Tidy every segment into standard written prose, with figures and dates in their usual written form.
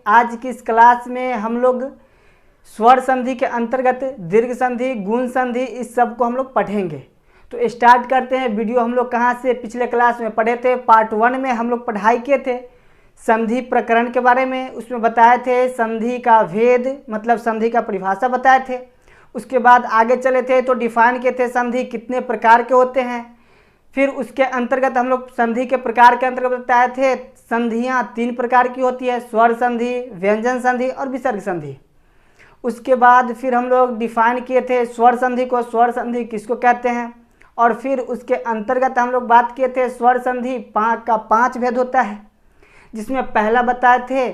आज की इस क्लास में हम लोग स्वर संधि के अंतर्गत दीर्घ संधि, गुण संधि, इस सब को हम लोग पढ़ेंगे। तो स्टार्ट करते हैं। वीडियो हम लोग कहाँ से पिछले क्लास में पढ़े थे, पार्ट 1 में हम लोग पढ़ाई किए थे संधि प्रकरण के बारे में। उसमें बताए थे संधि का भेद, मतलब संधि का परिभाषा बताए थे। उसके बाद आगे चले थे तो डिफाइन किए थे संधि कितने प्रकार के होते हैं। फिर उसके अंतर्गत हम लोग संधि के प्रकार के अंतर्गत बताए थे संधियाँ 3 प्रकार की होती है, स्वर संधि, व्यंजन संधि और विसर्ग संधि। उसके बाद फिर हम लोग डिफाइन किए थे स्वर संधि को, स्वर संधि किसको कहते हैं। और फिर उसके अंतर्गत हम लोग बात किए थे स्वर संधि का 5 भेद होता है, जिसमें पहला बताए थे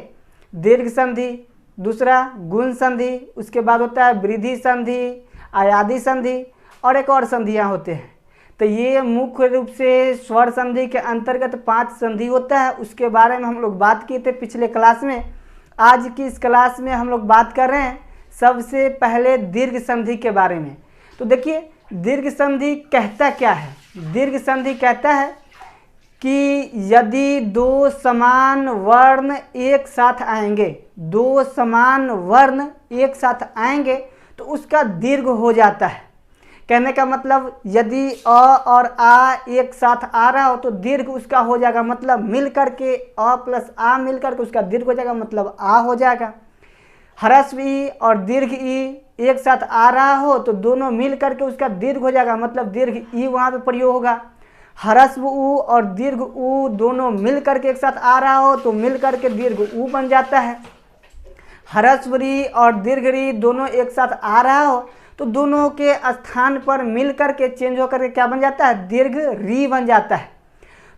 दीर्घ संधि, दूसरा गुण संधि, उसके बाद होता है वृद्धि संधि, आयादी संधि और एक और संधियाँ होते हैं। तो ये मुख्य रूप से स्वर संधि के अंतर्गत 5 संधि होता है। उसके बारे में हम लोग बात किए थे पिछले क्लास में। आज की इस क्लास में हम लोग बात कर रहे हैं सबसे पहले दीर्घ संधि के बारे में। तो देखिए दीर्घ संधि कहता क्या है। दीर्घ संधि कहता है कि यदि 2 समान वर्ण एक साथ आएंगे, 2 समान वर्ण एक साथ आएंगे तो उसका दीर्घ हो जाता है। कहने का मतलब यदि अ और आ एक साथ आ रहा हो तो दीर्घ उसका हो जाएगा, मतलब मिल करके अ प्लस आ मिल करके उसका दीर्घ हो जाएगा, मतलब आ हो जाएगा। ह्रस्व ई और दीर्घ ई एक साथ आ रहा हो तो दोनों मिल करके उसका दीर्घ हो जाएगा, मतलब दीर्घ ई वहाँ पे प्रयोग होगा। ह्रस्व ऊ और दीर्घ ऊ दोनों मिल करके एक साथ आ रहा हो तो मिल करके दीर्घ ऊ बन जाता है। ह्रस्व री और दीर्घ री दोनों एक साथ आ रहा हो तो दोनों के स्थान पर मिल करके चेंज होकर के क्या बन जाता है, दीर्घ री बन जाता है।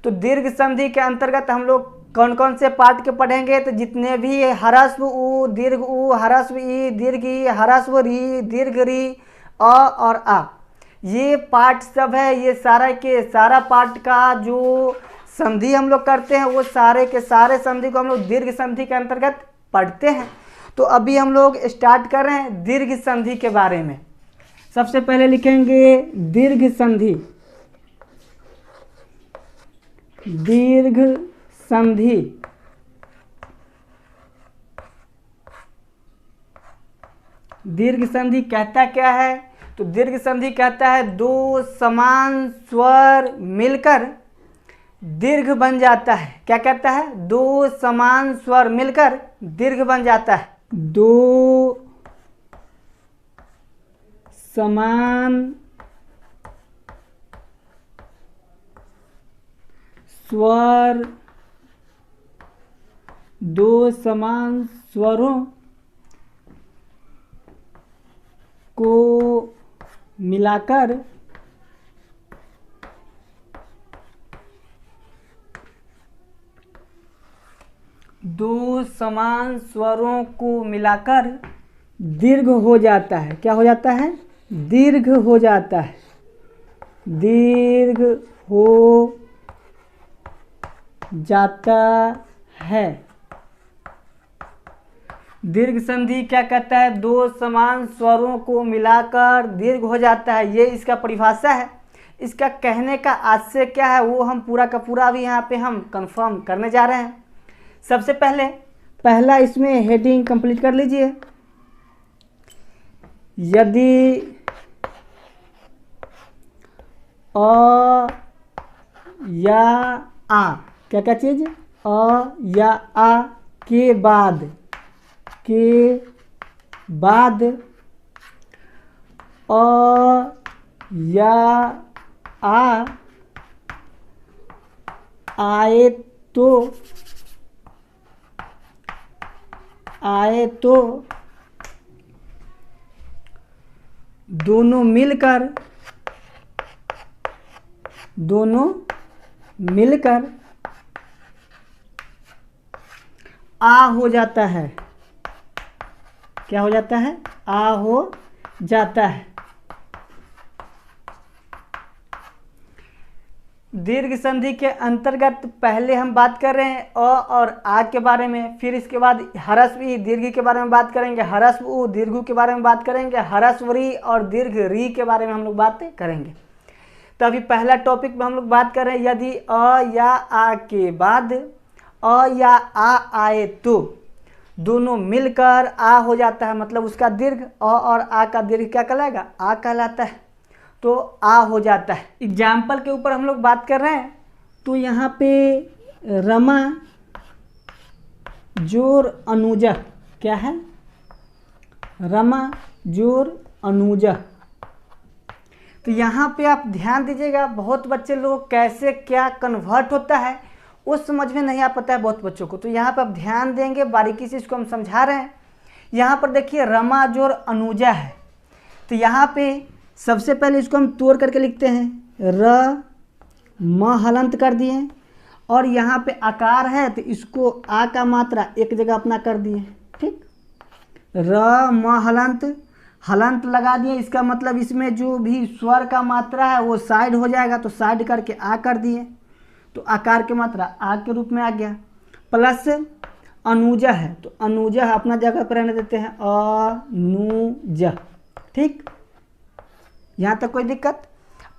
तो दीर्घ संधि के अंतर्गत हम लोग कौन कौन से पार्ट के पढ़ेंगे, तो जितने भी ह्रस्व ऊ, दीर्घ ऊ, ह्रस्व ई, दीर्घ ई, ह्रस्व री, दीर्घ री, अ और आ, ये पार्ट सब है। ये सारा के सारा पार्ट का जो संधि हम लोग करते हैं वो सारे के सारे संधि को हम लोग दीर्घ संधि के अंतर्गत पढ़ते हैं। तो अभी हम लोग स्टार्ट कर रहे हैं दीर्घ संधि के बारे में। सबसे पहले लिखेंगे दीर्घ संधि। दीर्घ संधि दीर्घ संधि कहता क्या है, तो दीर्घ संधि कहता है 2 समान स्वर मिलकर दीर्घ बन जाता है। क्या कहता है, 2 समान स्वर मिलकर दीर्घ बन जाता है। 2 समान स्वर, 2 समान स्वरों को मिलाकर दो समान स्वरों को मिलाकर दीर्घ हो जाता है। क्या हो जाता है, दीर्घ हो जाता है। दीर्घ हो जाता है। दीर्घ संधि क्या कहता है, 2 समान स्वरों को मिलाकर दीर्घ हो जाता है। ये इसका परिभाषा है। इसका कहने का आशय क्या है वो हम पूरा का पूरा भी यहाँ पे हम कंफर्म करने जा रहे हैं। सबसे पहले पहला इसमें हेडिंग कंप्लीट कर लीजिए। यदि अ या आ, क्या क्या चीज, अ या आ के बाद अ या आ आए तो दोनों मिलकर आ हो जाता है। क्या हो जाता है, आ हो जाता है। दीर्घ संधि के अंतर्गत पहले हम बात कर रहे हैं अ और आ के बारे में, फिर इसके बाद ह्रस्व ई दीर्घ के बारे में बात करेंगे, ह्रस्व ऊ दीर्घ के बारे में बात करेंगे, ह्रस्व री और दीर्घ री के बारे में हम लोग बातें करेंगे। तो अभी पहला टॉपिक में हम लोग बात कर रहे हैं यदि अ या आ के बाद अ या आ आए तो दोनों मिलकर आ हो जाता है, मतलब उसका दीर्घ अ और आ का दीर्घ क्या कहलाएगा, आ कहलाता है, तो आ हो जाता है। एग्जाम्पल के ऊपर हम लोग बात कर रहे हैं, तो यहाँ पे रमा जोर अनुजा क्या है, रमा जोर अनुजा। तो यहाँ पे आप ध्यान दीजिएगा, बहुत बच्चे लोग कैसे क्या कन्वर्ट होता है वो समझ में नहीं आ पाता है बहुत बच्चों को। तो यहाँ पे आप ध्यान देंगे, बारीकी से इसको हम समझा रहे हैं। यहाँ पर देखिए रमा जोर अनुजा है, तो यहाँ पे सबसे पहले इसको हम तोड़ करके लिखते हैं, र म हलंत कर दिए, और यहाँ पे आकार है तो इसको आ का मात्रा एक जगह अपना कर दिए, ठीक, र म हलंत, हलंत लगा दिए, इसका मतलब इसमें जो भी स्वर का मात्रा है वो साइड हो जाएगा, तो साइड करके आ कर दिए, तो आकार की मात्रा आ के रूप में आ गया। प्लस अनुजा है, तो अनुजा अपना जगह पर रहने देते हैं, अनुजा, ठीक, यहाँ तक कोई दिक्कत।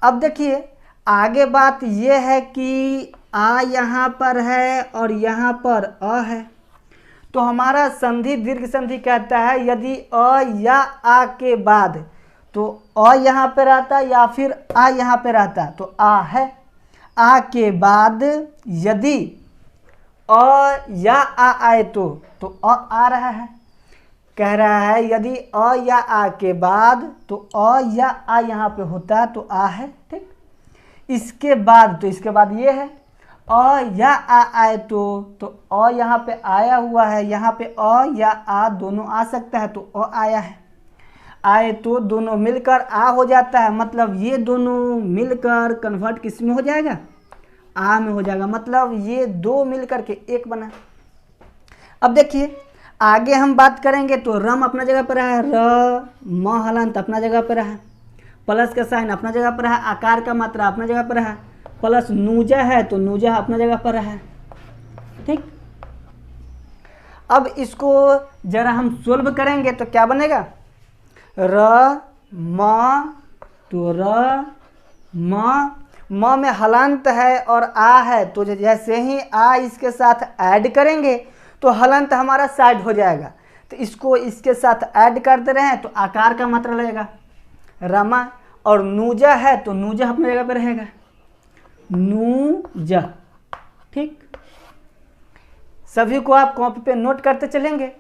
अब देखिए आगे बात यह है कि आ यहाँ पर है और यहाँ पर अ है, तो हमारा संधि दीर्घ संधि कहता है यदि अ या आ के बाद, तो अ यहाँ पे रहता या फिर आ यहाँ पे रहता, तो आ है, आ के बाद यदि अ या आ आए तो अ आ रहा है, कह रहा है यदि अ या आ के बाद, तो अ या आ यहाँ पे होता तो आ है, ठीक। इसके बाद, तो इसके बाद ये है अ या आ आए तो अ यहाँ पे आया हुआ है, यहाँ पे अ या आ दोनों आ सकता है, तो अ आया है, आए तो दोनों मिलकर आ हो जाता है, मतलब ये दोनों मिलकर कन्वर्ट किस में हो जाएगा, आ में हो जाएगा, मतलब ये दो मिलकर के एक बना। अब देखिए आगे हम बात करेंगे, तो रम अपना जगह पर है, र म हलंत अपना जगह पर है, प्लस का साइन अपना जगह पर है, आकार का मात्रा अपना जगह पर है, प्लस नूजा है तो नूजा अपना जगह पर है, ठीक। अब इसको जरा हम सोल्व करेंगे तो क्या बनेगा, र म, तो र म में हलंत है और आ है, तो जैसे ही आ इसके साथ ऐड करेंगे तो हलंत हमारा साइड हो जाएगा, तो इसको इसके साथ ऐड कर दे रहे हैं, तो आकार का मात्रा लगेगा रमा, और नूजा है तो नूजा अपनी जगह पर रहेगा, नूजा, ठीक। सभी को आप कॉपी पे नोट करते चलेंगे।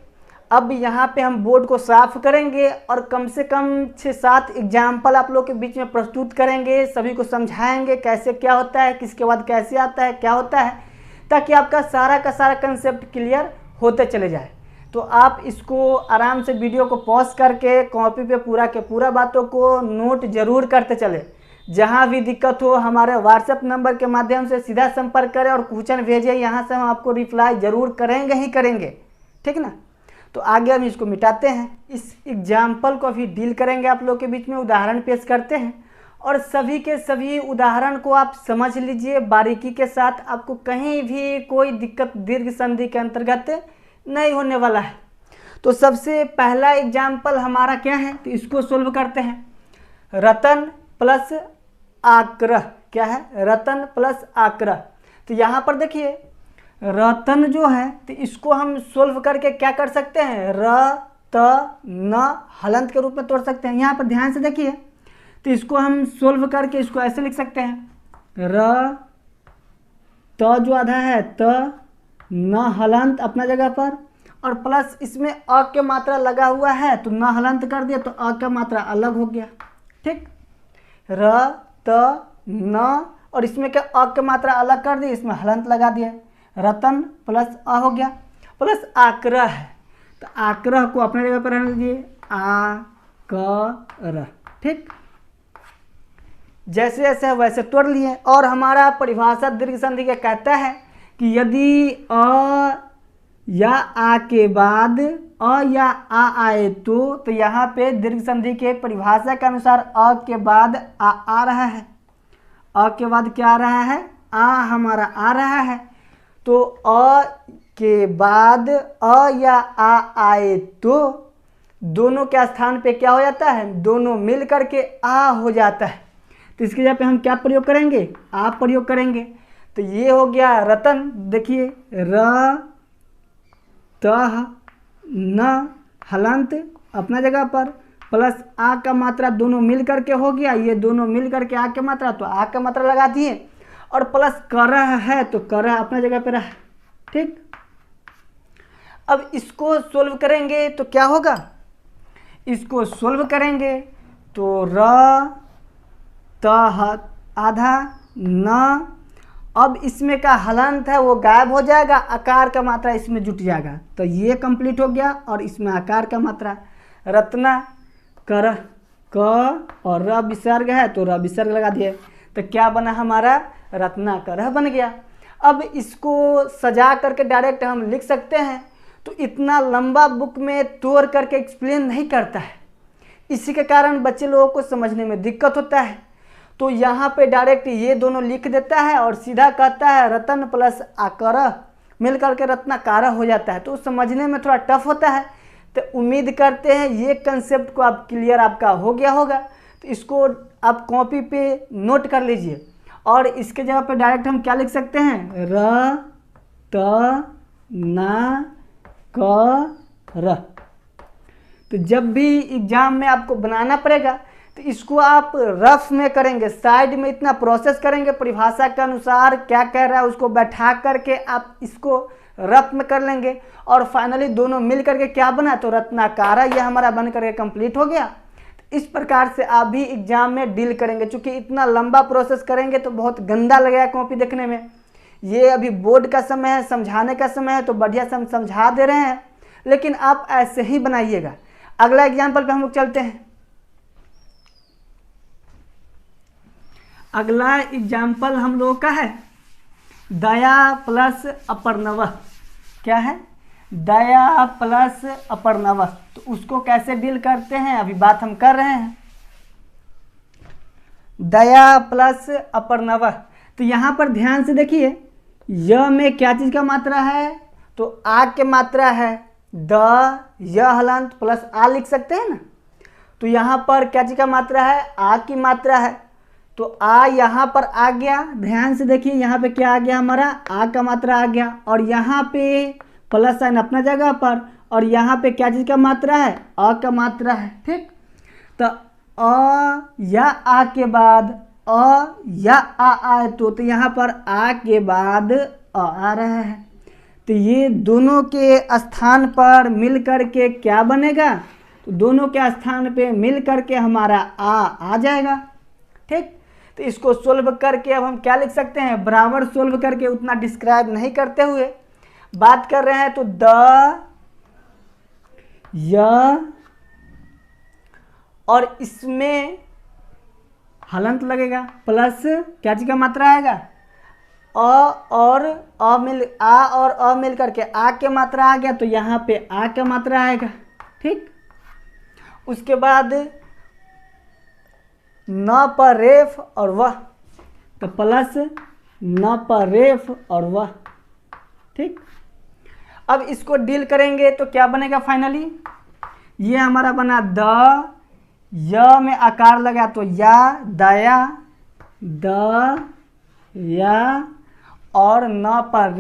अब यहाँ पे हम बोर्ड को साफ करेंगे और कम से कम 6-7 एग्जाम्पल आप लोग के बीच में प्रस्तुत करेंगे, सभी को समझाएंगे कैसे क्या होता है, किसके बाद कैसे आता है, क्या होता है, ताकि आपका सारा का सारा कंसेप्ट क्लियर होते चले जाए। तो आप इसको आराम से वीडियो को पॉज करके कॉपी पे पूरा के पूरा बातों को नोट जरूर करते चले। जहाँ भी दिक्कत हो हमारे व्हाट्सएप नंबर के माध्यम से सीधा संपर्क करें और क्वेश्चन भेजें, यहाँ से हम आपको रिप्लाई जरूर करेंगे ही करेंगे, ठीक ना। तो आगे हम इसको मिटाते हैं, इस एग्जाम्पल को भी डील करेंगे आप लोग के बीच में, उदाहरण पेश करते हैं, और सभी के सभी उदाहरण को आप समझ लीजिए बारीकी के साथ, आपको कहीं भी कोई दिक्कत दीर्घ संधि के अंतर्गत नहीं होने वाला है। तो सबसे पहला एग्जाम्पल हमारा क्या है, तो इसको सोल्व करते हैं। रतन प्लस आग्रह, क्या है, रतन प्लस आग्रह। तो यहाँ पर देखिए रतन जो है तो इसको हम सोल्व करके क्या कर सकते हैं, र त न हलंत के रूप में तोड़ सकते हैं। यहाँ पर ध्यान से देखिए, तो इसको हम सोल्व करके इसको ऐसे लिख सकते हैं, र त जो आधा है त, न हलंत अपना जगह पर, और प्लस इसमें अ के मात्रा लगा हुआ है तो न हलंत कर दिया तो अ का मात्रा अलग हो गया, ठीक। र त न, और इसमें क्या अ के मात्रा अलग कर दी, इसमें हलंत लगा दिया, रतन प्लस अ हो गया, प्लस आग्रह है, तो आग्रह को अपने जगह पर रहने दीजिए, आ क र, ठीक। जैसे जैसे वैसे तोड़ लिए। और हमारा परिभाषा दीर्घ संधि का कहता है कि यदि अ या आ के बाद अ या आ आए तो यहाँ पे दीर्घ संधि के परिभाषा के अनुसार अ के बाद आ रहा है, अ के बाद क्या आ रहा है, आ हमारा आ रहा है, तो अ के बाद अ या आ आए तो दोनों के स्थान पे क्या हो जाता है, दोनों मिल करके आ हो जाता है। तो इसके जगह पे हम क्या प्रयोग करेंगे, आ प्रयोग करेंगे। तो ये हो गया रतन, देखिए र त न हलंत अपना जगह पर प्लस आ का मात्रा दोनों मिल करके हो गया, ये दोनों मिल करके आ की मात्रा, तो आ का मात्रा लगा दिए और प्लस करह है तो करह अपना जगह पे रहा। ठीक, अब इसको सोल्व करेंगे तो क्या होगा, इसको सोल्व करेंगे तो र त आधा न, अब इसमें का हलंत है वो गायब हो जाएगा, आकार का मात्रा इसमें जुट जाएगा, तो ये कंप्लीट हो गया। और इसमें आकार का मात्रा रत्ना कर क और र विसर्ग है तो र विसर्ग लगा दिए, तो क्या बना हमारा रत्नाकर बन गया। अब इसको सजा करके डायरेक्ट हम लिख सकते हैं, तो इतना लंबा बुक में तोड़ करके एक्सप्लेन नहीं करता है, इसी के कारण बच्चे लोगों को समझने में दिक्कत होता है। तो यहाँ पे डायरेक्ट ये दोनों लिख देता है और सीधा कहता है रतन प्लस आकर मिल करके रत्नाकार हो जाता है, तो समझने में थोड़ा टफ होता है। तो उम्मीद करते हैं ये कंसेप्ट को आप क्लियर आपका हो गया होगा। तो इसको आप कॉपी पे नोट कर लीजिए और इसके जगह पे डायरेक्ट हम क्या लिख सकते हैं, र त ना क र। तो जब भी एग्जाम में आपको बनाना पड़ेगा तो इसको आप रफ में करेंगे, साइड में इतना प्रोसेस करेंगे, परिभाषा के अनुसार क्या कह रहा है उसको बैठा करके आप इसको रफ में कर लेंगे और फाइनली दोनों मिल करके क्या बना, तो रत्नाकारा ये हमारा बन करके कंप्लीट हो गया। इस प्रकार से आप भी एग्जाम में डील करेंगे, चूँकि इतना लंबा प्रोसेस करेंगे तो बहुत गंदा लगेगा कॉपी देखने में। ये अभी बोर्ड का समय है, समझाने का समय है, तो बढ़िया से हम समझा दे रहे हैं, लेकिन आप ऐसे ही बनाइएगा। अगला एग्जाम्पल पे हम लोग चलते हैं। अगला एग्जाम्पल हम लोग का है दया प्लस अपर्णव। क्या है, दया प्लस अपर्णव, तो उसको कैसे डील करते हैं अभी बात हम कर रहे हैं। दया प्लस अपर्णव, तो यहाँ पर ध्यान से देखिए, य में क्या चीज़ का मात्रा है, तो आ के मात्रा है, द य हलंत प्लस आ लिख सकते हैं ना। तो यहाँ पर क्या चीज़ का मात्रा है, आ की मात्रा है, तो आ यहाँ पर आ गया। ध्यान से देखिए यहाँ पे क्या आ गया, हमारा आ का मात्रा आ गया और यहाँ पे प्लस साइन अपना जगह पर, और यहाँ पे क्या चीज़ का मात्रा है, अ का मात्रा है। ठीक, तो अ या आ के बाद अ या आ आए तो यहाँ पर आ के बाद अ आ रहा है, तो ये दोनों के स्थान पर मिल करके क्या बनेगा, तो दोनों के स्थान पे मिल करके हमारा आ जाएगा। ठीक, तो इसको सोल्व करके अब हम क्या लिख सकते हैं, बराबर सोल्व करके, उतना डिस्क्राइब नहीं करते हुए बात कर रहे हैं। तो द य और इसमें हलंत लगेगा प्लस क्या चीज़ का मात्रा आएगा, अ और अ मिल आ और अ मिल करके आ के मात्रा आ गया, तो यहाँ पे आ का मात्रा आएगा। ठीक, उसके बाद न पर रेफ और वह, तो प्लस न पर रेफ और वह। ठीक, अब इसको डील करेंगे तो क्या बनेगा, फाइनली ये हमारा बना द य में आकार लगा तो या दया द या और न पर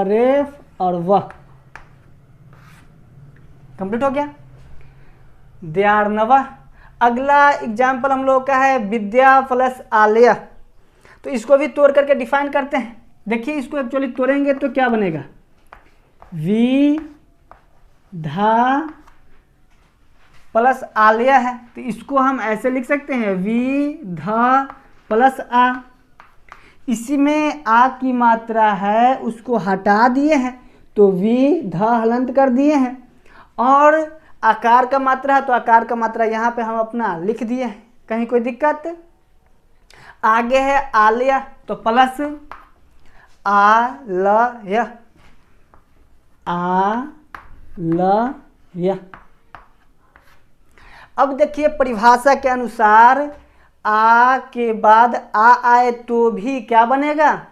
रेफ और वह कंप्लीट हो गया। दयार्णव। अगला एग्जाम्पल हम लोग का है विद्या प्लस आलय, तो इसको भी तोड़ करके डिफाइन करते हैं। देखिए इसको एक्चुअली तोड़ेंगे तो क्या बनेगा, वि धा प्लस आलय है, तो इसको हम ऐसे लिख सकते हैं वि धा प्लस आ। इसी में आ की मात्रा है उसको हटा दिए हैं तो वि धा हलंत कर दिए हैं, और आकार का मात्रा है तो आकार का मात्रा यहाँ पे हम अपना लिख दिए हैं, कहीं कोई दिक्कत। आगे है आलय तो प्लस आलय आलय। अब देखिए परिभाषा के अनुसार आ के बाद आ आए तो भी क्या बनेगा,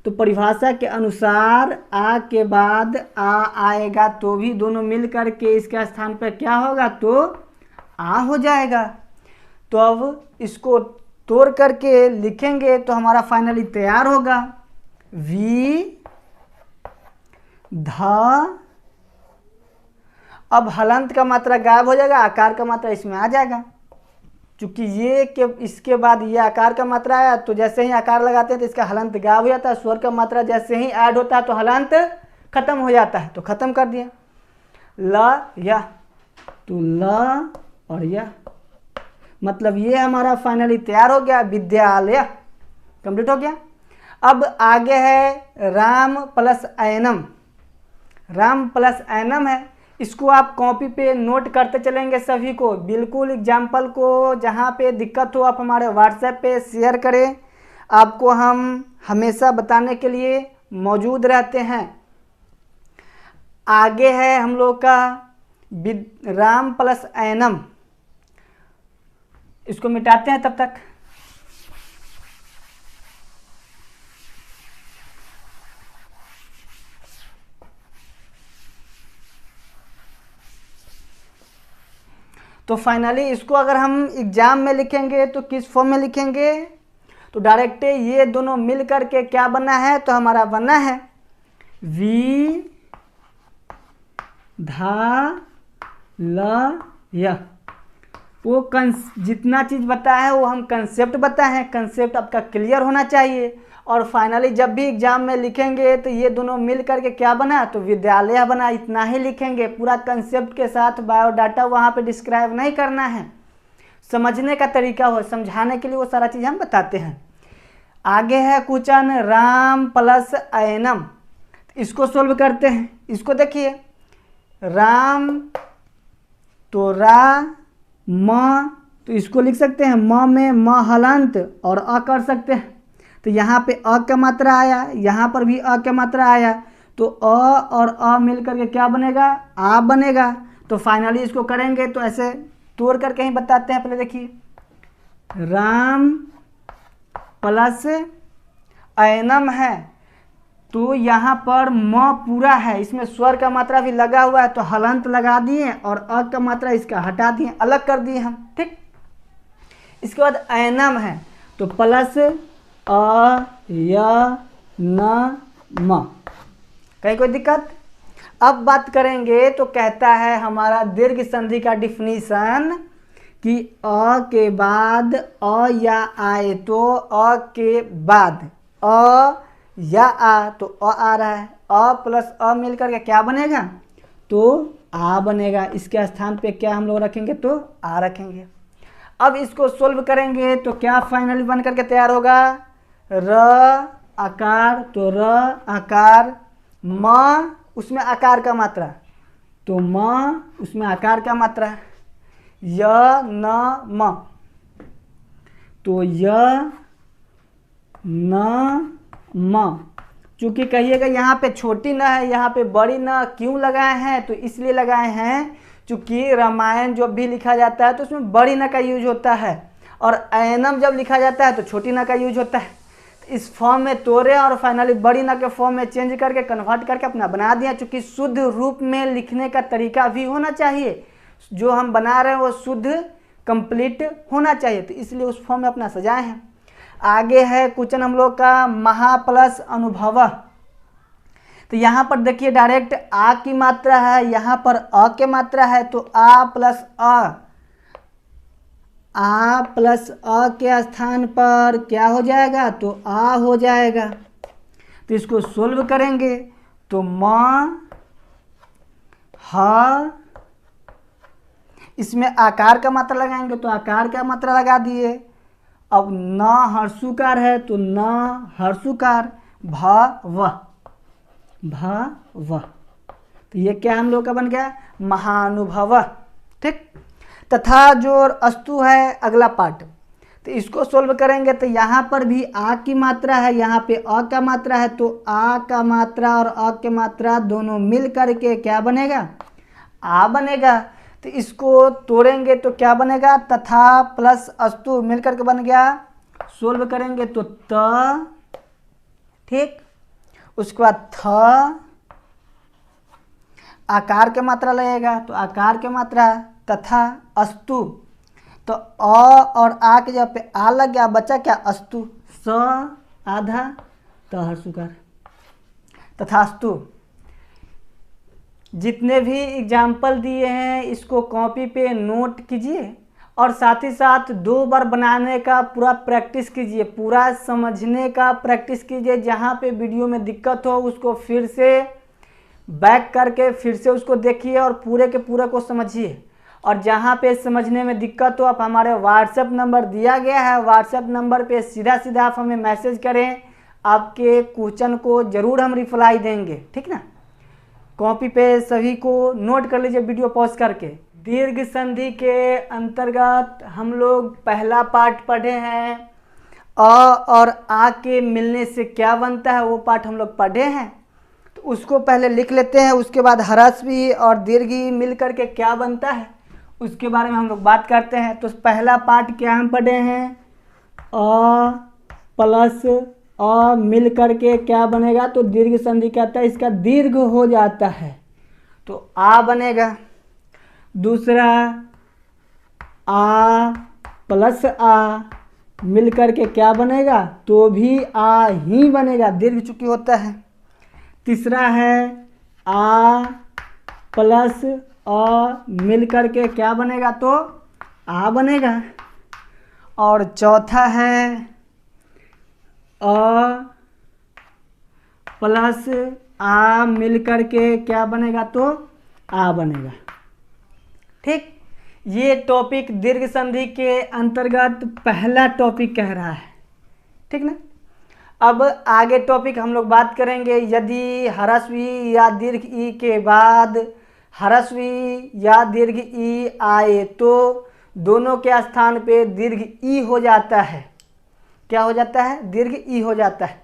तो परिभाषा के अनुसार आ के बाद आ आएगा तो भी दोनों मिल करके इसके स्थान पर क्या होगा, तो आ हो जाएगा। तो अब इसको तोड़ करके लिखेंगे तो हमारा फाइनली तैयार होगा, वि धा अब हलंत का मात्रा गायब हो जाएगा, आकार का मात्रा इसमें आ जाएगा। चूंकि ये के इसके बाद ये आकार का मात्रा आया तो जैसे ही आकार लगाते हैं तो इसका हलंत गायब हो जाता है। स्वर का मात्रा जैसे ही ऐड होता है तो हलंत खत्म हो जाता है, तो खत्म कर दिया। ल या, तो ल और या, मतलब ये हमारा फाइनली तैयार हो गया, विद्यालय कंप्लीट हो गया। अब आगे है राम प्लस ऐनम। राम प्लस ऐनम है, इसको आप कॉपी पे नोट करते चलेंगे सभी को। बिल्कुल एग्जाम्पल को जहाँ पे दिक्कत हो आप हमारे व्हाट्सएप पे शेयर करें, आपको हम हमेशा बताने के लिए मौजूद रहते हैं। आगे है हम लोग का राम प्लस ऐनम, इसको मिटाते हैं तब तक। तो फाइनली इसको अगर हम एग्जाम में लिखेंगे तो किस फॉर्म में लिखेंगे, तो डायरेक्ट ये दोनों मिल करके क्या बना है, तो हमारा बना है वी धा ल य। वो जितना चीज़ बताया है वो हम कंसेप्ट बताए हैं, कंसेप्ट आपका क्लियर होना चाहिए। और फाइनली जब भी एग्जाम में लिखेंगे तो ये दोनों मिल करके क्या बना, तो विद्यालय बना, इतना ही लिखेंगे। पूरा कंसेप्ट के साथ बायोडाटा वहाँ पे डिस्क्राइब नहीं करना है, समझने का तरीका हो, समझाने के लिए वो सारा चीज़ हम बताते हैं। आगे है क्वेश्चन राम प्लस ऐनम, इसको सोल्व करते हैं। इसको देखिए, राम तो रा म, तो इसको लिख सकते हैं म में म हलंत और अ कर सकते हैं। तो यहाँ पे अ का मात्रा आया, यहाँ पर भी अ का मात्रा आया, तो अ और अ मिल करके क्या बनेगा, आ बनेगा। तो फाइनली इसको करेंगे तो ऐसे तोड़ करके ही बताते हैं। पहले देखिए, राम प्लस ऐनम है, तो यहाँ पर म पूरा है, इसमें स्वर का मात्रा भी लगा हुआ है, तो हलंत लगा दिए और अ का मात्रा इसका हटा दिए, अलग कर दिए हम, ठीक। इसके बाद ऐनम है, तो प्लस अ य न म, कहीं कोई दिक्कत। अब बात करेंगे तो कहता है हमारा दीर्घ संधि का डिफिनीशन कि अ के बाद अ या आए, तो अ के बाद अ या आ, तो अ आ रहा है, अ प्लस अ मिलकर के क्या बनेगा, तो आ बनेगा। इसके स्थान पे क्या हम लोग रखेंगे, तो आ रखेंगे। अब इसको सोल्व करेंगे तो क्या फाइनली बन करके तैयार होगा, र आकार, तो र आकार, म उसमें आकार का मात्रा, तो म उसमें आकार का मात्रा, य न म, तो य न म। चूंकि कहिएगा यहाँ पे छोटी न है, यहाँ पे बड़ी न क्यों लगाए हैं, तो इसलिए लगाए हैं चूंकि रामायण जब भी लिखा जाता है तो उसमें बड़ी न का यूज होता है, और ऐनम जब लिखा जाता है तो छोटी न का यूज होता है। तो इस फॉर्म में तोड़े और फाइनली बड़ी न के फॉर्म में चेंज करके कन्वर्ट करके अपना बना दिया। चूंकि शुद्ध रूप में लिखने का तरीका भी होना चाहिए, जो हम बना रहे हैं वो शुद्ध कंप्लीट होना चाहिए, तो इसलिए उस फॉर्म में अपना सजाए हैं। आगे है क्वेश्चन हम लोग का महा प्लस अनुभव। तो यहाँ पर देखिए डायरेक्ट आ की मात्रा है, यहाँ पर अ के मात्रा है, तो आ प्लस अ के स्थान पर क्या हो जाएगा, तो आ हो जाएगा। तो इसको सोल्व करेंगे तो म ह, इसमें आकार का मात्रा लगाएंगे तो आकार का मात्रा लगा दिए। अब न हर्षुकार है तो न हर्षुकार, भ, तो ये क्या हम लोग का बन गया, महानुभव, ठीक। तथा जो अस्तु है अगला पार्ट, तो इसको सोल्व करेंगे तो यहाँ पर भी आ की मात्रा है, यहाँ पे अ का मात्रा है, तो आ का मात्रा और अ की मात्रा दोनों मिल करके क्या बनेगा, आ बनेगा। तो इसको तोड़ेंगे तो क्या बनेगा, तथा प्लस अस्तु मिलकर के बन गया। सोल्व करेंगे तो त, ठीक। उसके बाद थ, आकार के मात्रा लगेगा तो आकार के मात्रा, तथा अस्तु, तो अ और आ के जगह पे आ लग गया, बचा क्या, अस्तु, स आधा, त हर्षुकार, तथास्तु। जितने भी एग्जाम्पल दिए हैं इसको कॉपी पे नोट कीजिए और साथ ही साथ 2 बार बनाने का पूरा प्रैक्टिस कीजिए, पूरा समझने का प्रैक्टिस कीजिए। जहाँ पे वीडियो में दिक्कत हो उसको फिर से बैक करके फिर से उसको देखिए और पूरे के पूरे को समझिए। और जहाँ पे समझने में दिक्कत हो आप हमारे व्हाट्सएप नंबर दिया गया है, व्हाट्सएप नंबर पे सीधा सीधा आप हमें मैसेज करें, आपके क्वेश्चन को ज़रूर हम रिप्लाई देंगे, ठीक ना। कॉपी पे सभी को नोट कर लीजिए वीडियो पॉज करके। दीर्घ संधि के अंतर्गत हम लोग पहला पार्ट पढ़े हैं, अ और आ के मिलने से क्या बनता है वो पार्ट हम लोग पढ़े हैं। तो उसको पहले लिख लेते हैं, उसके बाद ह्रस्व और दीर्घ मिल करके क्या बनता है उसके बारे में हम लोग बात करते हैं। तो पहला पार्ट क्या हम पढ़े हैं, अ प्लस अ मिल करके क्या बनेगा, तो दीर्घ संधि कहता है, इसका दीर्घ हो जाता है तो आ बनेगा। दूसरा आ प्लस आ मिल करके क्या बनेगा, तो भी आ ही बनेगा, दीर्घ चूंकि होता है। तीसरा है आ प्लस अ मिल करके क्या बनेगा, तो आ बनेगा। और चौथा है अ प्लस आ मिल करके क्या बनेगा, तो आ बनेगा। ठीक, ये टॉपिक दीर्घ संधि के अंतर्गत पहला टॉपिक कह रहा है, ठीक ना। अब आगे टॉपिक हम लोग बात करेंगे, यदि ह्रस्व ई या दीर्घ ई के बाद ह्रस्व ई या दीर्घ ई आए तो दोनों के स्थान पे दीर्घ ई हो जाता है। क्या हो जाता है, दीर्घ ई हो जाता है।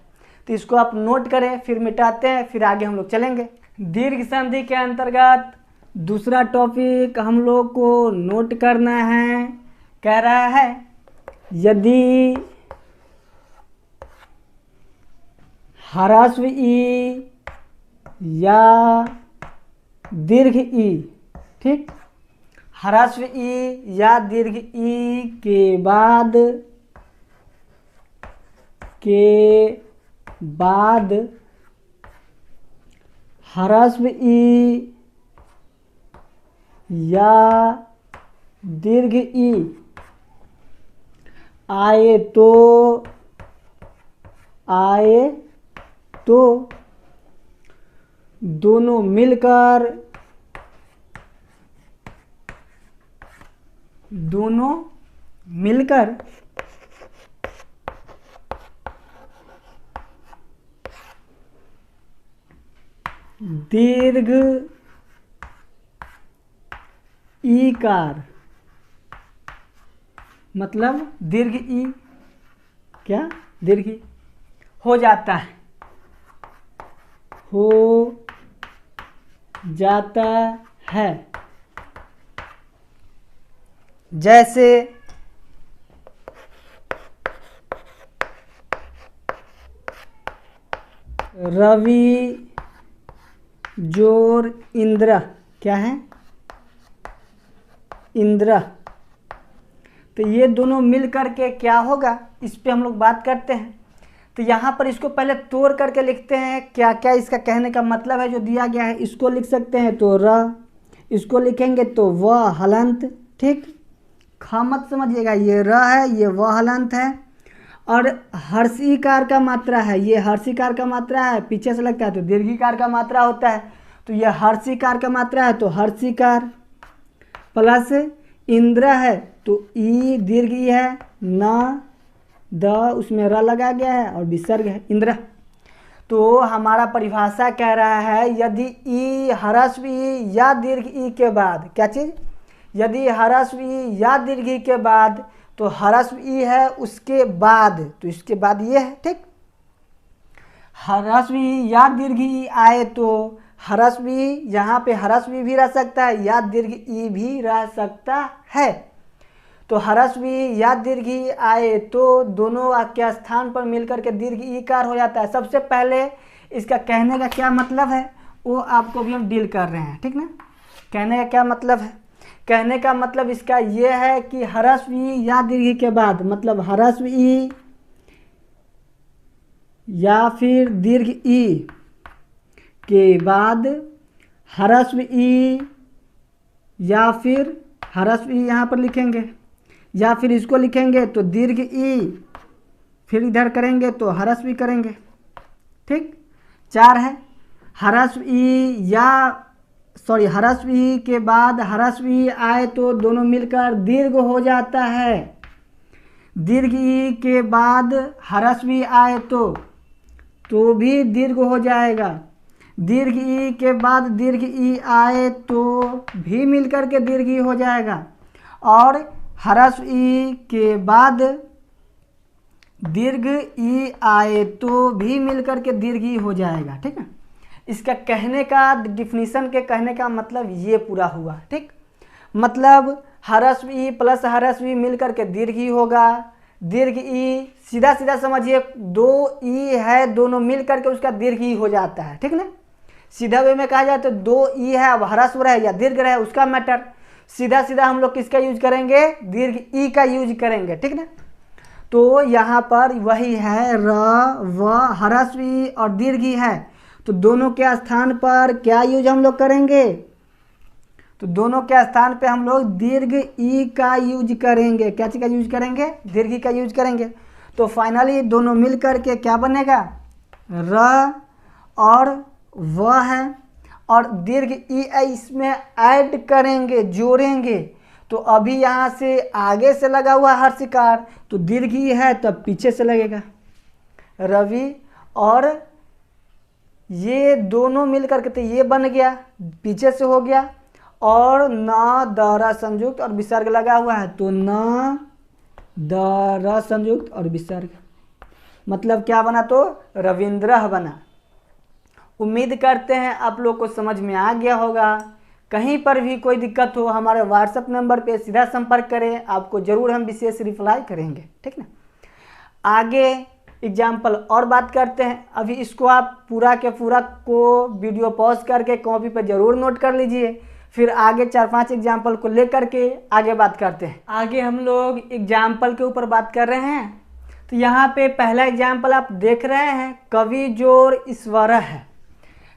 तो इसको आप नोट करें, फिर मिटाते हैं, फिर आगे हम लोग चलेंगे। दीर्घ संधि के अंतर्गत दूसरा टॉपिक हम लोग को नोट करना है, कह रहा है यदि ह्रस्व ई या दीर्घ ई, ठीक, ह्रस्व ई या दीर्घ ई के बाद ह्रस्व ई या दीर्घ ई आए तो दोनों मिलकर दीर्घ ईकार, मतलब दीर्घ ई क्या, दीर्घ ई हो जाता है, जैसे रवि जोर इंद्र, क्या है, इंद्र। तो ये दोनों मिल करके क्या होगा, इस पे हम लोग बात करते हैं। तो यहाँ पर इसको पहले तोड़ करके लिखते हैं, क्या क्या इसका कहने का मतलब है जो दिया गया है। इसको लिख सकते हैं तो र, इसको लिखेंगे तो व हलंत, ठीक, ख मत समझिएगा, ये र है, ये व हलंत है। और हर्षीकार का मात्रा है, ये हर्षीकार का मात्रा है, पीछे से लगता है तो दीर्घीकार का मात्रा होता है। तो ये हर्षीकार का मात्रा है तो हर्षीकार, प्लस इंद्र है तो ई दीर्घ ई है, न द उसमें र लगा गया है और विसर्ग है, इंद्र। तो हमारा परिभाषा कह रहा है यदि ई ह्रस्व ई या दीर्घ ई के बाद, क्या चीज़, यदि ह्रस्व ई या दीर्घ ई के बाद, तो ह्रस्व ई है उसके बाद, तो इसके बाद ये है, ठीक। ह्रस्व ई या दीर्घ ई आए तो ह्रस्व ई, यहाँ पे ह्रस्व ई भी रह सकता है या दीर्घ ई भी रह सकता है। तो ह्रस्व ई या दीर्घ ई आए तो दोनों के स्थान पर मिलकर के दीर्घ ईकार हो जाता है। सबसे पहले इसका कहने का क्या मतलब है वो आपको भी हम डील कर रहे हैं, ठीक ना। कहने का क्या मतलब है, कहने का मतलब इसका ये है कि ह्रस्व ई या दीर्घ ई के बाद, मतलब ह्रस्व ई या फिर दीर्घ ई के बाद ह्रस्व ई या फिर ह्रस्व ई यहाँ पर लिखेंगे, या फिर इसको लिखेंगे तो दीर्घ ई, फिर इधर करेंगे तो ह्रस्व ई करेंगे। ठीक, 4 है। ह्रस्व ई या ह्रस्व ई के बाद ह्रस्व ई आए तो दोनों मिलकर दीर्घ हो जाता है। दीर्घ ई के बाद ह्रस्व ई आए तो भी दीर्घ हो जाएगा। दीर्घ ई के बाद दीर्घ ई आए तो भी मिलकर के दीर्घ ई हो जाएगा। और ह्रस्व ई के बाद दीर्घ ई आए तो भी मिलकर के दीर्घ ई हो जाएगा। ठीक है, इसका कहने का डिफिनीशन के कहने का मतलब ये पूरा हुआ। ठीक, मतलब ह्रस्व ई प्लस ह्रस्व ई मिलकर के दीर्घ ई होगा। दीर्घ ई सीधा सीधा समझिए, 2 ई है, दोनों मिलकर के उसका दीर्घ ई हो जाता है। ठीक ना, सीधा वे में कहा जाए तो 2 ई है, अब ह्रस्व रहे या दीर्घ रहे उसका मैटर, सीधा सीधा हम लोग किसका यूज करेंगे, दीर्घ ई का यूज करेंगे। ठीक ना, तो यहाँ पर वही है, र व ह्रस्व ई और दीर्घ ई है, तो दोनों के स्थान पर क्या यूज हम लोग करेंगे, तो दोनों के स्थान पे हम लोग दीर्घ ई का यूज करेंगे। क्या चीज़ का यूज करेंगे, दीर्घ ई का यूज करेंगे। तो फाइनली दोनों मिल करके क्या बनेगा, र और व है, और दीर्घ ई इसमें ऐड करेंगे, जोड़ेंगे। तो अभी यहाँ से आगे से लगा हुआ हर्षिकार, तो दीर्घ ई है तब पीछे से लगेगा रवि, और ये दोनों मिल करके तो ये बन गया, पीछे से हो गया। और न द संयुक्त और विसर्ग लगा हुआ है, तो न द संयुक्त और विसर्ग, मतलब क्या बना, तो रविंद्र बना। उम्मीद करते हैं आप लोग को समझ में आ गया होगा। कहीं पर भी कोई दिक्कत हो हमारे व्हाट्सएप नंबर पे सीधा संपर्क करें, आपको ज़रूर हम विशेष रिप्लाई करेंगे। ठीक ना, आगे एग्जाम्पल और बात करते हैं। अभी इसको आप पूरा के पूरा को वीडियो पॉज करके कॉपी पर ज़रूर नोट कर लीजिए, फिर आगे 4-5 एग्जाम्पल को लेकर के आगे बात करते हैं। आगे हम लोग एग्जाम्पल के ऊपर बात कर रहे हैं। तो यहाँ पे पहला एग्जाम्पल आप देख रहे हैं, कवि जोड़ ईश्वर है।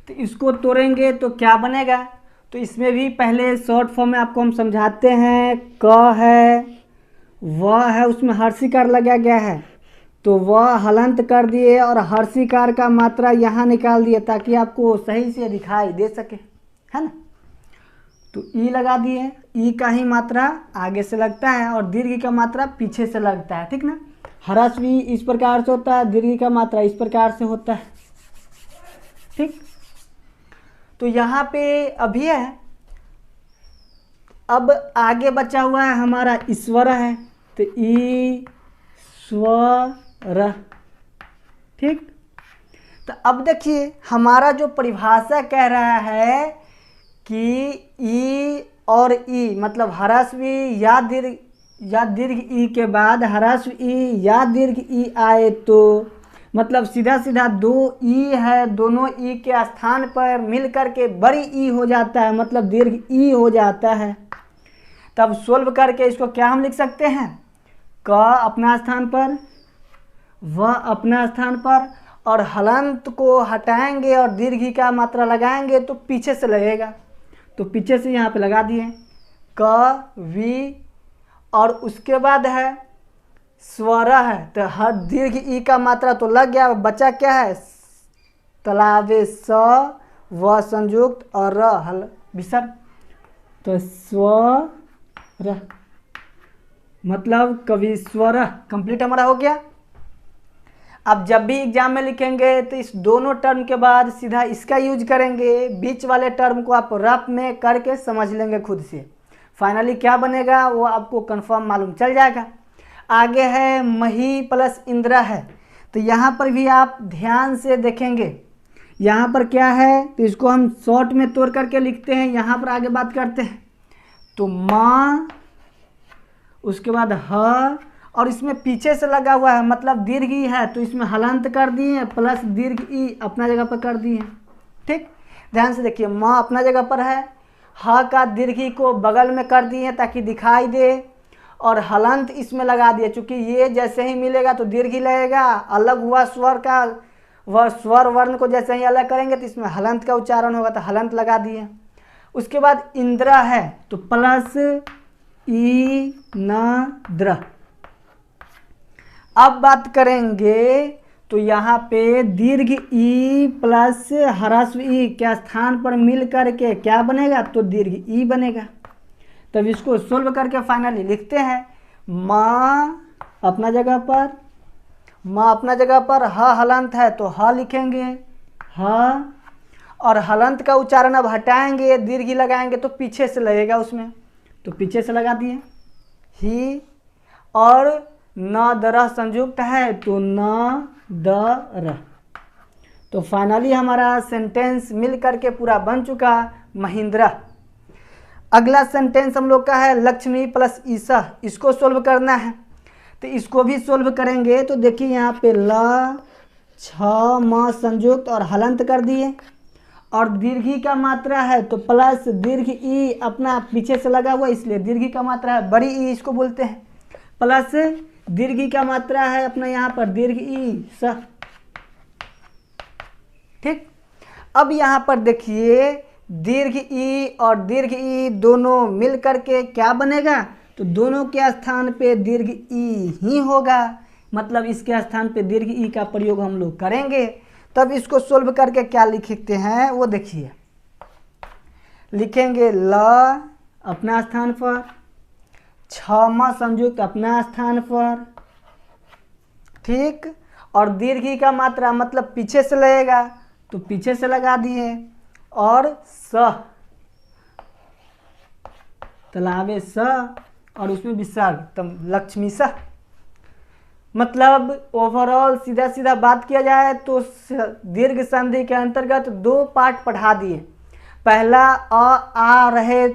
तो इसको तोड़ेंगे तो क्या बनेगा, तो इसमें भी पहले शॉर्ट फॉर्म में आपको हम समझाते हैं। क है, व है, उसमें हर्षिकार लगा गया है, तो वह हलंत कर दिए और हर्षिकार का मात्रा यहाँ निकाल दिए ताकि आपको सही से दिखाई दे सके, है ना। तो ई लगा दिए, ई का ही मात्रा आगे से लगता है और दीर्घ का मात्रा पीछे से लगता है। ठीक ना, ह्रस्व ई इस प्रकार से होता है, दीर्घ का मात्रा इस प्रकार से होता है। ठीक, तो यहाँ पे अभी है, अब आगे बचा हुआ है हमारा ईश्वर है, तो ई स्वर। ठीक, तो अब देखिए हमारा जो परिभाषा कह रहा है कि ई और ई मतलब ह्रस्व ई या दीर्घ ई के बाद ह्रस्व ई या दीर्घ ई आए तो मतलब सीधा सीधा 2 ई है, दोनों ई के स्थान पर मिल कर के बड़ी ई हो जाता है, मतलब दीर्घ ई हो जाता है। तब सोल्व करके इसको क्या हम लिख सकते हैं, क अपना स्थान पर, व अपना स्थान पर, और हलंत को हटाएंगे और दीर्घ का मात्रा लगाएंगे तो पीछे से लगेगा, तो पीछे से यहाँ पे लगा दिए क वी, और उसके बाद है स्वर है, तो हर दीर्घ ई का मात्रा तो लग गया, बचा क्या है, तलावे स व संयुक्त और र हल विसर्ग, तो स्वर मतलब कविश्वर कंप्लीट हमारा हो गया। अब जब भी एग्जाम में लिखेंगे तो इस दोनों टर्म के बाद सीधा इसका यूज करेंगे, बीच वाले टर्म को आप रफ में करके समझ लेंगे खुद से, फाइनली क्या बनेगा वो आपको कंफर्म मालूम चल जाएगा। आगे है मही प्लस इंद्र है, तो यहाँ पर भी आप ध्यान से देखेंगे, यहाँ पर क्या है, तो इसको हम शॉर्ट में तोड़ करके लिखते हैं, यहाँ पर आगे बात करते हैं। तो माँ, उसके बाद ह, और इसमें पीछे से लगा हुआ है मतलब दीर्घ ई है, तो इसमें हलंत कर दिए प्लस दीर्घ ई अपना जगह पर कर दिए। ठीक, ध्यान से देखिए, माँ अपना जगह पर है, ह का दीर्घ ई को बगल में कर दिए ताकि दिखाई दे, और हलंत इसमें लगा दिए, चूँकि ये जैसे ही मिलेगा तो दीर्घ ही लगेगा, अलग हुआ स्वर का, वह स्वर वर्ण को जैसे ही अलग करेंगे तो इसमें हलंत का उच्चारण होगा, तो हलंत लगा दिए। उसके बाद इंद्र है तो प्लस ई न। अब बात करेंगे तो यहाँ पे दीर्घ ई प्लस ह्रस्व ई क्या स्थान पर मिल करके क्या बनेगा, तो दीर्घ ई बनेगा। तब इसको सोल्व करके फाइनली लिखते हैं माँ अपना जगह पर, माँ अपना जगह पर, ह हलंत है तो ह लिखेंगे ह, और हलंत का उच्चारण अब हटाएंगे, दीर्घ लगाएंगे तो पीछे से लगेगा उसमें, तो पीछे से लगा दिए ही। और न दरह संयुक्त है तो न दर। तो फाइनली हमारा सेंटेंस मिल करके पूरा बन चुका महिंद्रा। अगला सेंटेंस हम लोग का है लक्ष्मी प्लस ईसा, इसको सोल्व करना है। तो इसको भी सोल्व करेंगे तो देखिए यहाँ पे ल छ म संयुक्त और हलंत कर दिए, और दीर्घी का मात्रा है तो प्लस दीर्घ ई अपना पीछे से लगा हुआ, इसलिए दीर्घी का मात्रा है बड़ी ई इसको बोलते हैं, प्लस दीर्घी का मात्रा है अपना यहाँ पर दीर्घ ई स। ठीक, अब यहाँ पर देखिए दीर्घ ई और दीर्घ ई दोनों मिल करके क्या बनेगा, तो दोनों के स्थान पे दीर्घ ई ही होगा, मतलब इसके स्थान पे दीर्घ ई का प्रयोग हम लोग करेंगे। तब इसको सोल्व करके क्या लिखते हैं वो देखिए, लिखेंगे ल अपना स्थान पर, छमा संयुक्त अपना स्थान पर, ठीक, और दीर्घी का मात्रा मतलब पीछे से लगेगा तो पीछे से लगा दिए, और स तालाबे स और उसमें विसर्ग तब लक्ष्मी स। मतलब ओवरऑल सीधा सीधा बात किया जाए तो दीर्घ संधि के अंतर्गत दो पार्ट पढ़ा दिए। पहला आ रहे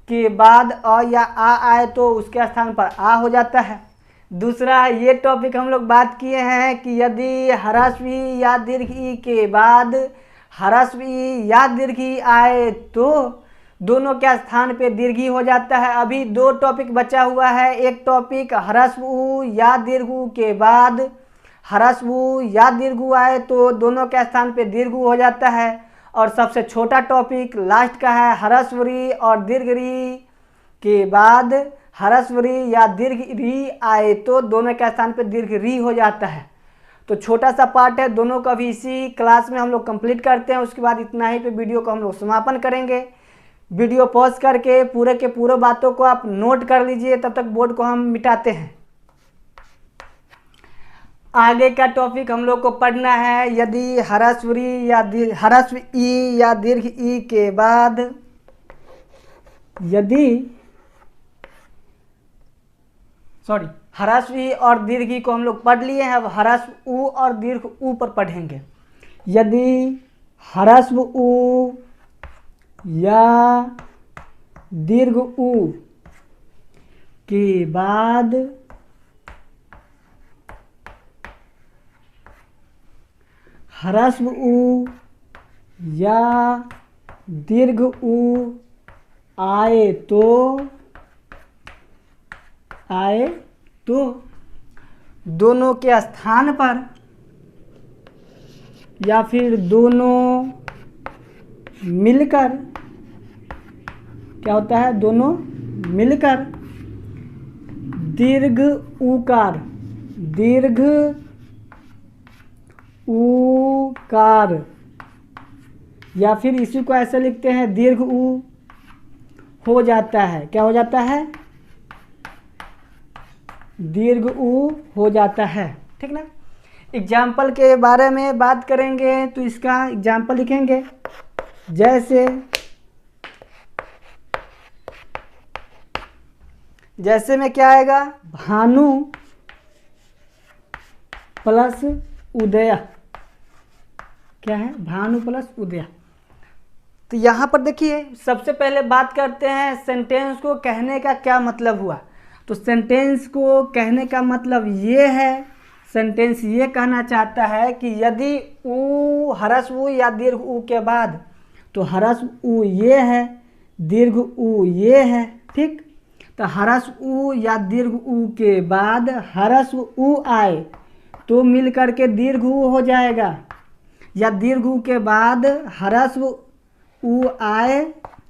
के बाद अ या आ आए तो उसके स्थान पर आ हो जाता है। दूसरा ये टॉपिक हम लोग बात किए हैं कि यदि ह्रस्व ई या दीर्घ ई के बाद ह्रस्व ई या दीर्घ ई आए तो दोनों के स्थान पे दीर्घी हो जाता है। अभी दो टॉपिक बचा हुआ है, एक टॉपिक ह्रस्व उ या दीर्घ उ के बाद ह्रस्व उ या दीर्घ उ आए तो दोनों के स्थान पे दीर्घ उ हो जाता है, और सबसे छोटा टॉपिक लास्ट का है ह्रस्व री और दीर्घ री के बाद ह्रस्व री या दीर्घ री आए तो दोनों के स्थान पे दीर्घ री हो जाता है। तो छोटा सा पार्ट है, दोनों का भी इसी क्लास में हम लोग कंप्लीट करते हैं। उसके बाद इतना ही पे वीडियो को हम लोग समापन करेंगे। वीडियो पॉज करके पूरे के पूरे बातों को आप नोट कर लीजिए, तब तक बोर्ड को हम मिटाते हैं। आगे का टॉपिक हम लोग को पढ़ना है, यदि ह्रस्व री या ह्रस्व ई या दीर्घ ई के बाद ह्रस्व ई और दीर्घ ई को हम लोग पढ़ लिए हैं। अब ह्रस्व उ और दीर्घ उ पर पढ़ेंगे। यदि ह्रस्व उ या दीर्घ उ के बाद ह्रस्व उ या दीर्घ उ आए तो दोनों के स्थान पर या फिर दोनों मिलकर क्या होता है, दोनों मिलकर दीर्घ ऊकार या फिर इसी को ऐसे लिखते हैं दीर्घ उ हो जाता है। क्या हो जाता है, दीर्घ उ हो जाता है। ठीक ना। एग्जाम्पल के बारे में बात करेंगे तो इसका एग्जाम्पल लिखेंगे, जैसे में क्या आएगा, भानु प्लस उदय। क्या है, भानु प्लस उदय। तो यहाँ पर देखिए सबसे पहले बात करते हैं सेंटेंस को कहने का क्या मतलब हुआ। तो सेंटेंस को कहने का मतलब ये है, सेंटेंस ये कहना चाहता है कि यदि उ ह्रस्व उ या दीर्घ उ के बाद, तो ह्रस्व उ ये है, दीर्घ उ ये है। ठीक, तो ह्रस्व उ या दीर्घ उ के बाद ह्रस्व उ आए तो मिल करके दीर्घ उ हो जाएगा, या दीर्घ उ के बाद ह्रस्व उ आए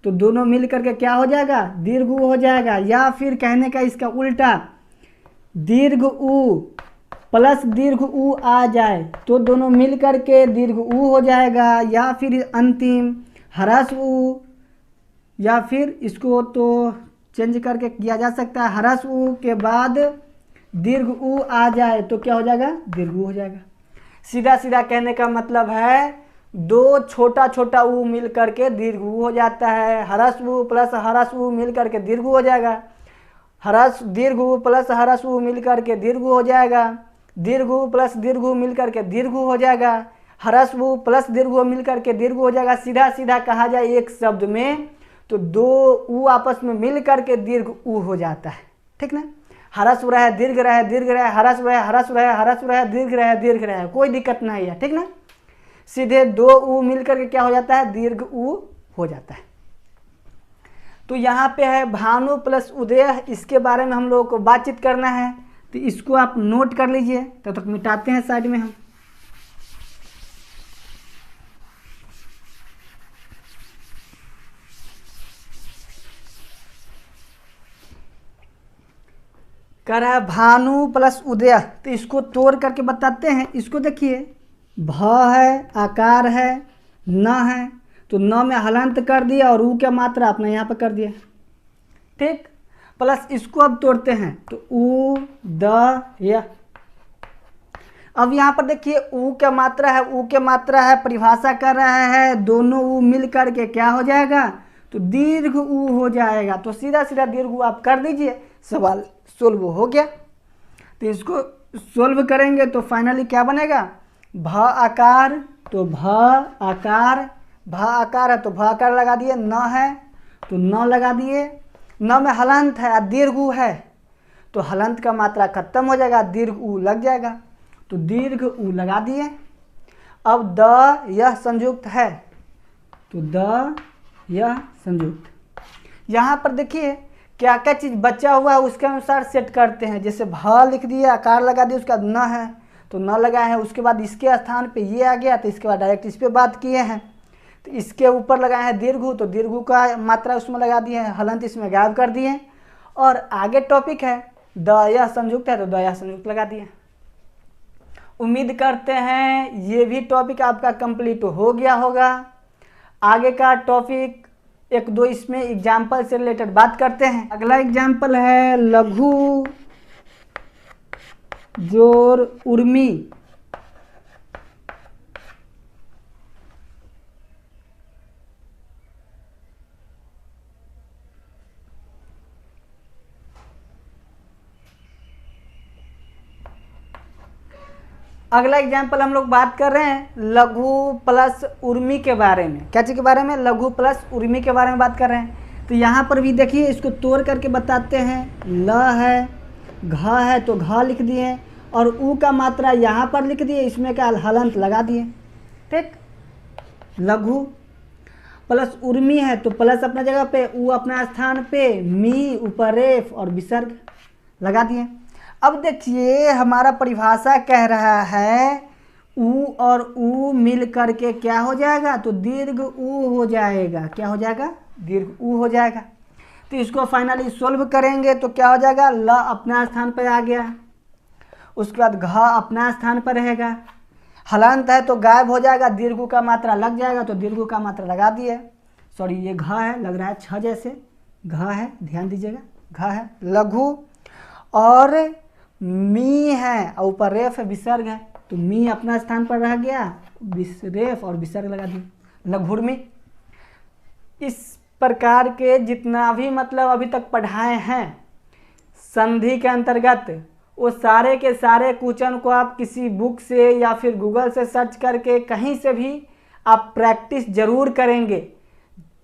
तो दोनों मिल करके क्या हो जाएगा, दीर्घ ऊ हो जाएगा। या फिर कहने का इसका उल्टा, दीर्घ ऊ प्लस दीर्घ ऊ आ जाए तो दोनों मिल करके दीर्घ ऊ हो जाएगा। या फिर अंतिम ह्रस्व ऊ, या फिर इसको तो चेंज करके किया जा सकता है, ह्रस्व ऊ के बाद दीर्घ ऊ आ जाए तो क्या हो जाएगा, दीर्घ ऊ हो जाएगा। सीधा सीधा कहने का मतलब है दो छोटा छोटा ऊ मिल करके दीर्घ ऊ हो जाता है। ह्रस्व ऊ प्लस ह्रस्व ऊ मिल करके दीर्घ ऊ हो जाएगा। ह्रस्व दीर्घ ऊ प्लस ह्रस्व ऊ मिल करके दीर्घ ऊ हो जाएगा। दीर्घ ऊ प्लस दीर्घ ऊ मिल करके दीर्घ ऊ हो जाएगा। ह्रस्व ऊ प्लस दीर्घ ऊ मिल करके दीर्घ ऊ हो जाएगा। सीधा सीधा कहा जाए एक शब्द में तो दो ऊ आपस में मिल करके दीर्घ ऊ हो जाता है, ठीक ना। ह्रस्व रहे दीर्घ रहे, दीर्घ रहे ह्रस्व रहे, ह्रस्व रहे ह्रस्व रहे, दीर्घ रहे दीर्घ रहे, कोई दिक्कत नहीं है, ठीक ना। सीधे दो ऊ मिल करके क्या हो जाता है, दीर्घ ऊ हो जाता है। तो यहाँ पे है भानु प्लस उदय, इसके बारे में हम लोगों को बातचीत करना है, तो इसको आप नोट कर लीजिए। तब तक मिटाते हैं साइड में हम। कह रहा है भानु प्लस उदय, तो इसको तोड़ करके बताते हैं। इसको देखिए, भ है, आकार है, न है, तो न में हलंत कर दिया और ऊ क्या मात्रा अपने यहाँ पर कर दिया, ठीक। प्लस इसको अब तोड़ते हैं तो ऊ द य। अब यहाँ पर देखिए ऊ क्या मात्रा है, ऊ क्या मात्रा है, परिभाषा कर रहा है दोनों ऊ मिल करके क्या हो जाएगा, तो दीर्घ ऊ हो जाएगा। तो सीधा सीधा दीर्घ ऊ आप कर दीजिए, सवाल सोल्व हो गया। तो इसको सोल्व करेंगे तो फाइनली क्या बनेगा, भ आकार, तो भ आकार, भ आकार है तो भ आकार लगा दिए, न है तो न लगा दिए, न में हलंत है, दीर्घ ऊ है तो हलंत का मात्रा खत्म हो जाएगा, दीर्घ ऊ लग जाएगा, तो दीर्घ ऊ लगा दिए। अब द यह संयुक्त है तो द यह संयुक्त। यहाँ पर देखिए क्या क्या चीज़ बचा हुआ है उसके अनुसार सेट करते हैं। जैसे भ लिख दिए, आकार लगा दिए, उसके बाद न है तो न लगाए हैं, उसके बाद इसके स्थान पे ये आ गया तो इसके बाद डायरेक्ट इस पर बात किए हैं। तो इसके ऊपर लगाए हैं दीर्घ ऊ, तो दीर्घ ऊ का मात्रा उसमें लगा दिए हैं, हलंत इसमें गायब कर दिए। और आगे टॉपिक है द यह संयुक्त है तो द यह संयुक्त लगा दिए। उम्मीद करते हैं ये भी टॉपिक आपका कंप्लीट हो गया होगा। आगे का टॉपिक एक दो इसमें एग्जाम्पल से रिलेटेड बात करते हैं। अगला एग्जाम्पल है लघु जोर उर्मी। अगला एग्जाम्पल हम लोग बात कर रहे हैं लघु प्लस उर्मी के बारे में। क्या चीज़ के बारे में, लघु प्लस उर्मी के बारे में बात कर रहे हैं। तो यहाँ पर भी देखिए इसको तोड़ करके बताते हैं। ल है, घ है तो घ लिख दिए और ऊ का मात्रा यहाँ पर लिख दिए, इसमें क्या हलंत लगा दिए, ठीक। लघु प्लस उर्मी है तो प्लस अपना जगह पे, ऊ अपना स्थान पे, मी ऊपर रेफ और विसर्ग लगा दिए। अब देखिए हमारा परिभाषा कह रहा है ऊ और ऊ मिल करके क्या हो जाएगा, तो दीर्घ ऊ हो जाएगा। क्या हो जाएगा, दीर्घ ऊ हो जाएगा। तो इसको फाइनली सोल्व करेंगे तो क्या हो जाएगा, ल अपना स्थान पर आ गया, उसके बाद घ अपना स्थान पर रहेगा, हलंत है तो गायब हो जाएगा, दीर्घ ऊ का मात्रा लग जाएगा तो दीर्घ ऊ का मात्रा लगा दिए। सॉरी ये घ है, लग रहा है छ जैसे, घ है, ध्यान दीजिएगा, घ है। लघु और मी है और ऊपर रेफ है, विसर्ग है, तो मी अपना स्थान पर रह गया, रेफ और विसर्ग लगा दिया, लघुर्मी। इस प्रकार के जितना भी मतलब अभी तक पढ़ाए हैं संधि के अंतर्गत, वो सारे के सारे क्वेश्चन को आप किसी बुक से या फिर गूगल से सर्च करके कहीं से भी आप प्रैक्टिस जरूर करेंगे।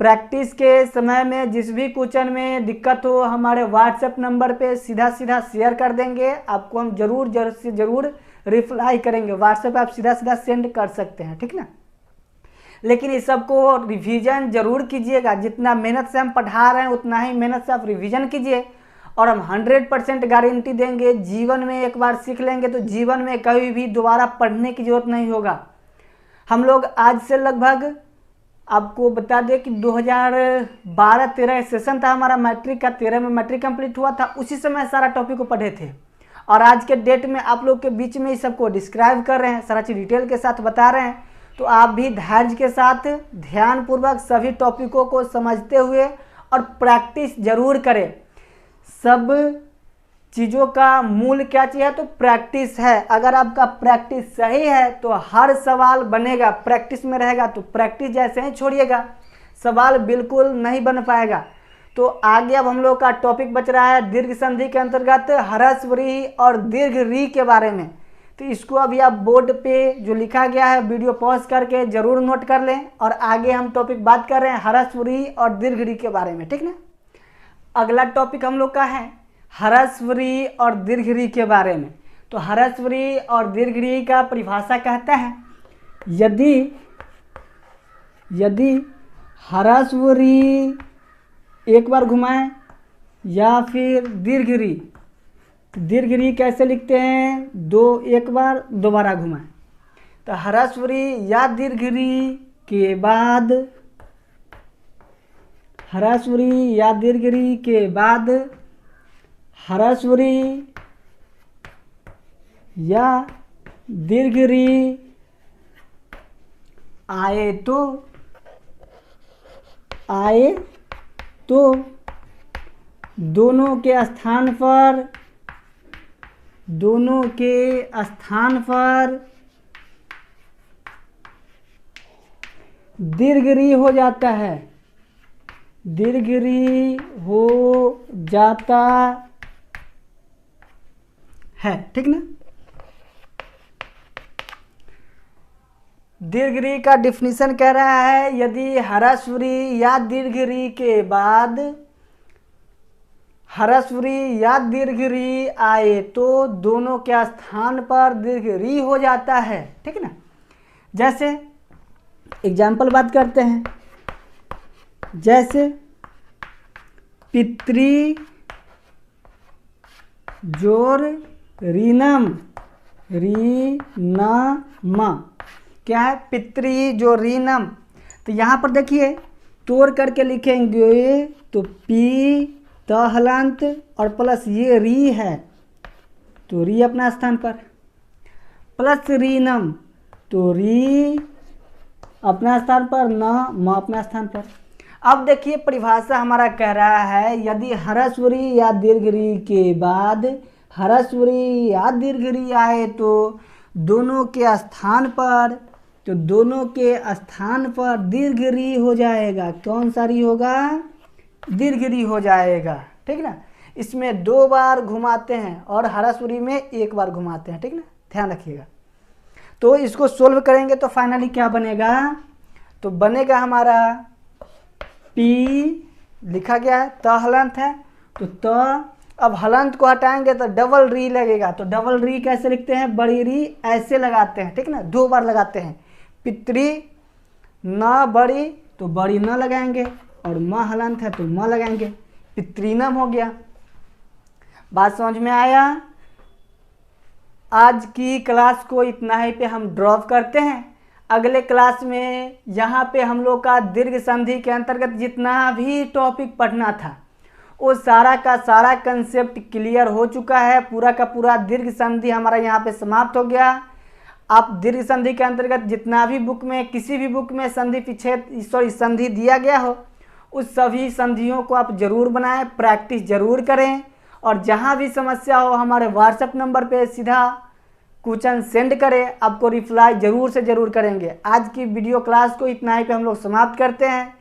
प्रैक्टिस के समय में जिस भी क्वेश्चन में दिक्कत हो हमारे व्हाट्सएप नंबर पे सीधा सीधा शेयर कर देंगे, आपको हम जरूर से जरूर रिप्लाई करेंगे। व्हाट्सएप आप सीधा सीधा सेंड कर सकते हैं, ठीक ना। लेकिन इस सब को रिवीजन जरूर कीजिएगा। जितना मेहनत से हम पढ़ा रहे हैं उतना ही मेहनत से आप रिवीजन कीजिए, और हम 100% गारंटी देंगे, जीवन में एक बार सीख लेंगे तो जीवन में कभी भी दोबारा पढ़ने की जरूरत नहीं होगा। हम लोग आज से लगभग आपको बता दें कि 2012-13 सेशन था हमारा मैट्रिक का, 13 में मैट्रिक कंप्लीट हुआ था, उसी समय सारा टॉपिक को पढ़े थे और आज के डेट में आप लोग के बीच में इस सबको डिस्क्राइब कर रहे हैं, सारा चीज़ डिटेल के साथ बता रहे हैं। तो आप भी धैर्य के साथ ध्यानपूर्वक सभी टॉपिकों को समझते हुए और प्रैक्टिस जरूर करें। सब चीज़ों का मूल क्या चीज़ है? तो प्रैक्टिस है। अगर आपका प्रैक्टिस सही है तो हर सवाल बनेगा, प्रैक्टिस में रहेगा। तो प्रैक्टिस जैसे ही छोड़िएगा सवाल बिल्कुल नहीं बन पाएगा। तो आगे अब हम लोग का टॉपिक बच रहा है दीर्घ संधि के अंतर्गत ह्रस्व री और दीर्घ री के बारे में। तो इसको अभी आप बोर्ड पे जो लिखा गया है वीडियो पॉज करके ज़रूर नोट कर लें और आगे हम टॉपिक बात कर रहे हैं ह्रस्व री और दीर्घ री के बारे में, ठीक ना। अगला टॉपिक हम लोग का है ह्रस्व री और दीर्घ री के बारे में। तो ह्रस्व री और दीर्घ री का परिभाषा कहता है यदि ह्रस्व री एक बार घुमाएं या फिर दीर्घ री, दीर्घ री कैसे लिखते हैं? एक बार दोबारा घुमाएं। तो ह्रस्व री या दीर्घ री के बाद, ह्रस्व री या दीर्घ री के बाद ह्रस्व री या दीर्घ री आए तो दोनों के स्थान पर दीर्घ री हो जाता है, दीर्घ री हो जाता है, ठीक ना। दीर्घ री का डिफिनीशन कह रहा है यदि ह्रस्व री या दीर्घ री के बाद ह्रस्व री या दीर्घ री आए तो दोनों के स्थान पर दीर्घ री हो जाता है, ठीक ना। जैसे एग्जाम्पल बात करते हैं, जैसे पितृ जोर रीनम, क्या है? पितृ जो रीनम। तो यहाँ पर देखिए तोड़ करके लिखेंगे तो पी त हलंत और प्लस ये री है तो री अपना स्थान पर, प्लस रीनम तो री अपना स्थान पर, न अपना स्थान पर। अब देखिए परिभाषा हमारा कह रहा है यदि ह्रस्व री या दीर्घ री के बाद ह्रस्व री या दीर्घ री आए तो दोनों के स्थान पर दीर्घ री हो जाएगा। कौन सा री होगा? दीर्घ री हो जाएगा, ठीक ना। इसमें 2 बार घुमाते हैं और ह्रस्व री में 1 बार घुमाते हैं, ठीक ना, ध्यान रखिएगा। तो इसको सोल्व करेंगे तो फाइनली क्या बनेगा? तो बनेगा हमारा पी लिखा गया है, त हलंत है तो त, अब हलंत को हटाएंगे तो डबल री लगेगा। तो डबल री कैसे लिखते हैं? बड़ी री ऐसे लगाते हैं, ठीक ना, 2 बार लगाते हैं। पितृ न बड़ी तो बड़ी न लगाएंगे और म हलंत है तो म लगाएंगे, पितृनम हो गया। बात समझ में आया? आज की क्लास को इतना ही पे हम ड्रॉप करते हैं। अगले क्लास में यहाँ पे हम लोग का दीर्घ संधि के अंतर्गत जितना भी टॉपिक पढ़ना था वो सारा का सारा कंसेप्ट क्लियर हो चुका है। पूरा का पूरा दीर्घ संधि हमारा यहाँ पे समाप्त हो गया। आप दीर्घ संधि के अंतर्गत जितना भी बुक में, किसी भी बुक में संधि दिया गया हो उस सभी संधियों को आप जरूर बनाएं, प्रैक्टिस जरूर करें और जहाँ भी समस्या हो हमारे व्हाट्सएप नंबर पे सीधा क्वेश्चन सेंड करें, आपको रिप्लाई जरूर से जरूर करेंगे। आज की वीडियो क्लास को इतना ही पे हम लोग समाप्त करते हैं।